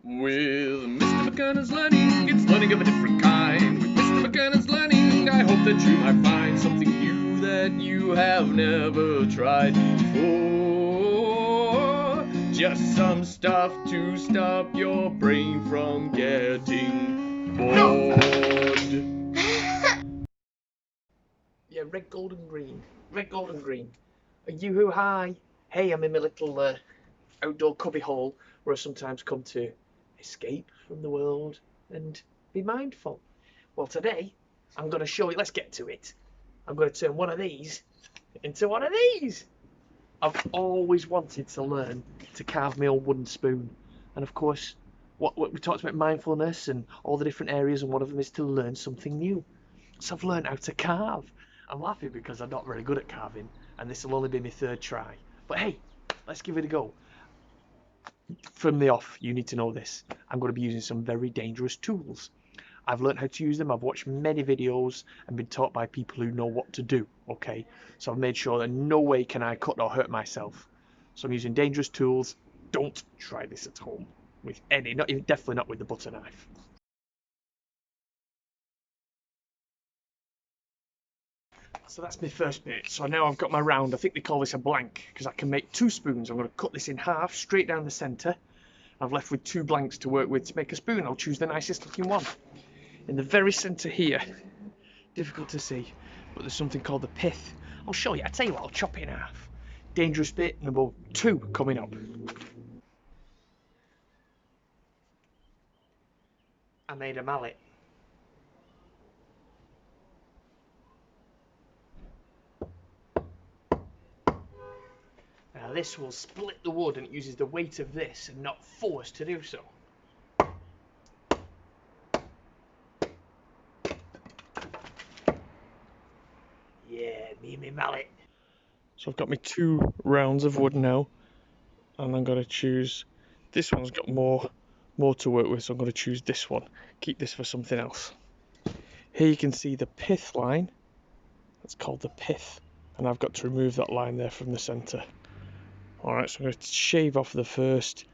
With Mr. McKenna's learning, it's learning of a different kind. With Mr. McKenna's learning, I hope that you might find something new that you have never tried before. Just some stuff to stop your brain from getting bored. Yeah, red, gold and green. Red, gold and green. Yoo-hoo, hi. Hey, I'm in my little outdoor cubby hole where I sometimes come to escape from the world and be mindful. Well, today I'm going to show you, let's get to it. I'm going to turn one of these into one of these. I've always wanted to learn to carve my own wooden spoon. And of course, what we talked about mindfulness and all the different areas, and one of them is to learn something new. So I've learned how to carve. I'm laughing because I'm not very good at carving, and this will only be my third try. But hey, let's give it a go. From the off, you need to know this. I'm going to be using some very dangerous tools. I've learned how to use them. I've watched many videos and been taught by people who know what to do, okay? So I've made sure that no way can I cut or hurt myself. So I'm using dangerous tools. Don't try this at home with any, definitely not with the butter knife. So that's my first bit. So now I've got my round. I think they call this a blank because I can make 2 spoons. I'm going to cut this in half, straight down the centre. I've left with 2 blanks to work with to make a spoon. I'll choose the nicest looking one. In the very centre here, difficult to see, but there's something called the pith. I'll show you. I tell you what, I'll chop it in half. Dangerous bit number 2 coming up. I made a mallet. Now this will split the wood, and it uses the weight of this and not force to do so. Yeah, me and me mallet. So I've got my 2 rounds of wood now, and I'm going to choose, this one's got more to work with, so I'm going to choose this one. Keep this for something else. Here you can see the pith line. That's called the pith, and I've got to remove that line there from the centre. Alright, so I'm going to shave off the first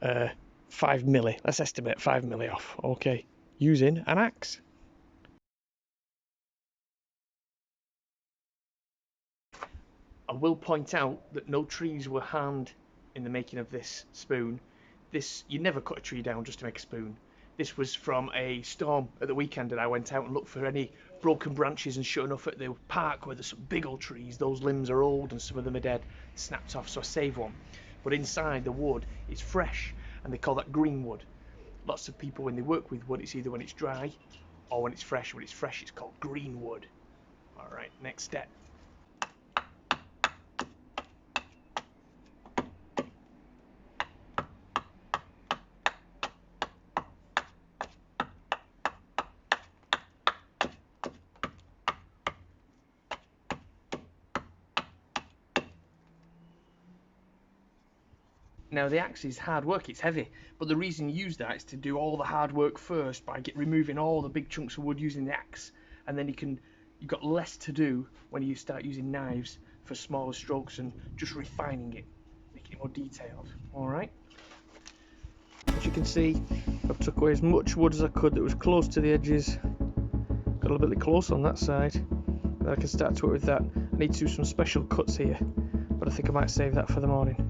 5 milli. Let's estimate 5 milli off, okay, using an axe. I will point out that no trees were harmed in the making of this spoon. You never cut a tree down just to make a spoon. This was from a storm at the weekend, and I went out and looked for any broken branches, and sure enough at the park where there's some big old trees, those limbs are old and some of them are dead, snapped off, so I saved one. But inside the wood is fresh, and they call that green wood. Lots of people, when they work with wood, it's either when it's dry or when it's fresh. When it's fresh, it's called green wood. Alright, next step. Now the axe is hard work, it's heavy, but the reason you use that is to do all the hard work first by removing all the big chunks of wood using the axe, and then you've got less to do when you start using knives for smaller strokes and just refining it, making it more detailed. Alright? As you can see, I've took away as much wood as I could that was close to the edges. Got a little bit close on that side. Then I can start to work with that. I need to do some special cuts here, but I think I might save that for the morning.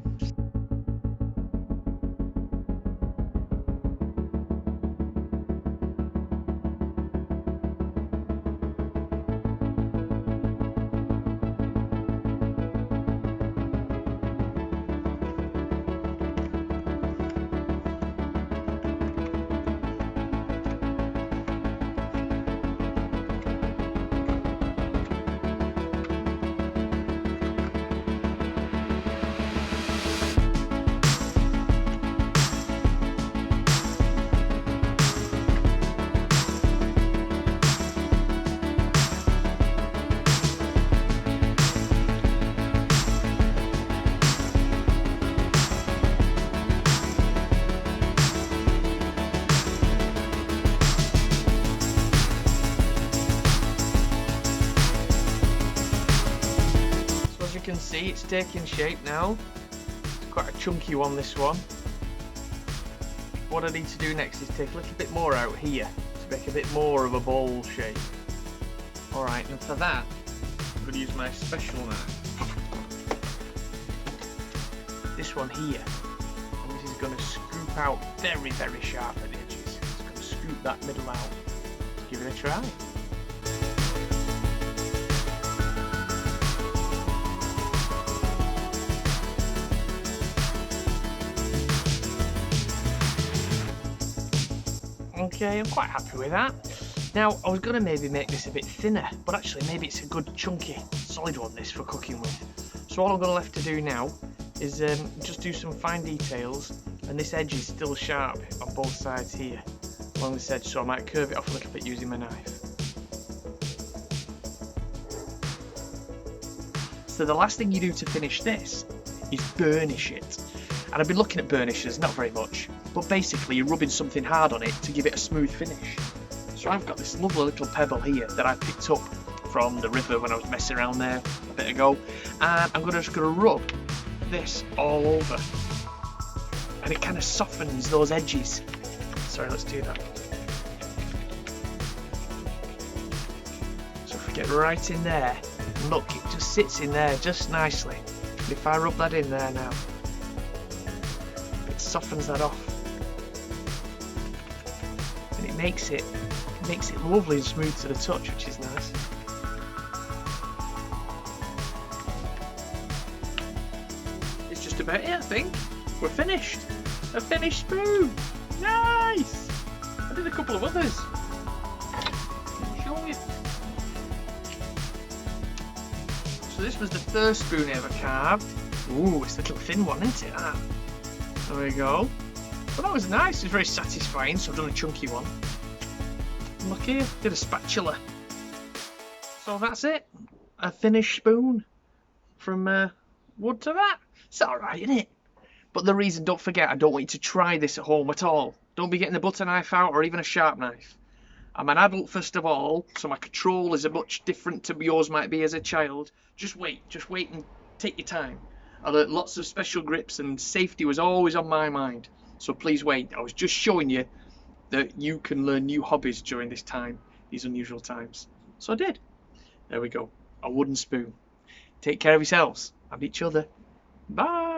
Can see it's taking shape now. It's quite a chunky one, this one. what I need to do next is take a little bit more out here to make a bit more of a bowl shape. Alright, and for that, I'm going to use my special knife. This one here. And this is going to scoop out very, very sharp at the edges. It's going to scoop that middle out. Give it a try. Okay, I'm quite happy with that. Now, I was going to maybe make this a bit thinner, but actually maybe it's a good chunky, solid one this for cooking with. So all I'm going to left to do now is just do some fine details, and this edge is still sharp on both sides here, along this edge, so I might curve it off a little bit using my knife. So the last thing you do to finish this is burnish it. And I've been looking at burnishes, not very much, but basically you're rubbing something hard on it to give it a smooth finish. So I've got this lovely little pebble here that I picked up from the river when I was messing around there a bit ago, and I'm just going to rub this all over, and it kind of softens those edges. Sorry, let's do that. So if we get right in there, look, it just sits in there just nicely. And if I rub that in there now, it softens that off, and it makes it lovely and smooth to the touch, which is nice. It's just about it, I think. We're finished. A finished spoon. Nice. I did a couple of others. Let me show you. So this was the first spoon I ever carved. Ooh, it's a little thin one, isn't it? That. There we go. But that was nice. It was very satisfying. So I've done a chunky one. Look here, did a spatula. So that's it. A finished spoon. From wood to that. It's alright, isn't it? But the reason, don't forget, I don't want you to try this at home at all. Don't be getting the butter knife out or even a sharp knife. I'm an adult first of all, so my control is a much different to yours might be as a child. Just wait and take your time. I learnt lots of special grips and safety was always on my mind. So please wait, I was just showing you that you can learn new hobbies during this time, these unusual times. So I did. There we go, a wooden spoon. Take care of yourselves and each other. Bye.